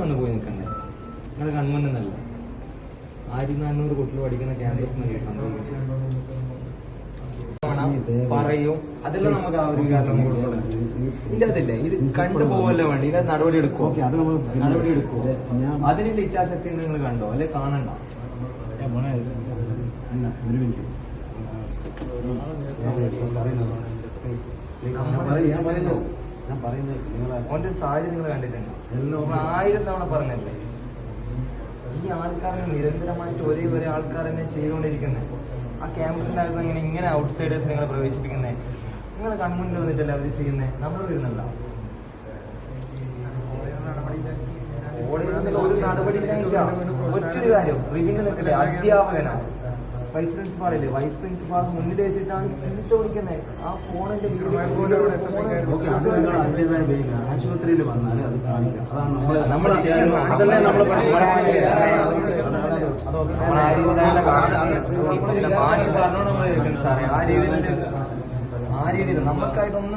വന്ന് പോയി നിൽക്കണ്ടേ? നിങ്ങളുടെ കൺമുന്നല്ല 1400 കുട്ടികൾ പഠിക്കുന്ന ക്യാമ്പസ് പറയും. അതെല്ലാം നമുക്ക് ആ ഒരു കാരണം ഇല്ലാതില്ല. ഇത് കണ്ടുപോകല്ലോ വേണ്ടി ഇത് നടപടി എടുക്കും. നടപടി എടുക്കും. അതിനുള്ള ഇച്ഛാശക്തി നിങ്ങൾ കണ്ടോ അല്ലെ? കാണണ്ട. ഓന്റെ സാഹചര്യം നിങ്ങൾ കണ്ടിട്ടുണ്ട്. 1000 തവണ പറഞ്ഞല്ലേ ഈ ആൾക്കാരെ നിരന്തരമായിട്ട് ഒരേ ആൾക്കാർ തന്നെ ചെയ്തുകൊണ്ടിരിക്കുന്നത്. ആ ക്യാമ്പസിനകത്ത് ഇങ്ങനെ ഔട്ട്സൈഡേഴ്സ് നിങ്ങളെ പ്രവേശിപ്പിക്കുന്നത്. നിങ്ങളെ കൺമുന്നിൽ വന്നിട്ടല്ലേ അവർ ചെയ്യുന്നത്? നമ്മൾ വരുന്നില്ല. കോളേജിൽ ഒരു നടപടി ഒറ്റൊരു കാര്യം റിവിന് നിൽക്കില്ലേ? അധ്യാപകനാണ് വൈസ് പ്രിൻസിപ്പാളില്ലേ? വൈസ് പ്രിൻസിപ്പാൾ മുന്നിൽ വെച്ചിട്ടാണ് ചീത്ത വിളിക്കുന്നത്. ആ ഫോണിന്റെ ആശുപത്രിയിൽ വന്നാൽ അത് കാണിക്കാം. മാഷ് പറഞ്ഞോണ്ട് നമ്മൾ സാറേ ആ രീതിയിൽ നമുക്കായിട്ടൊന്നും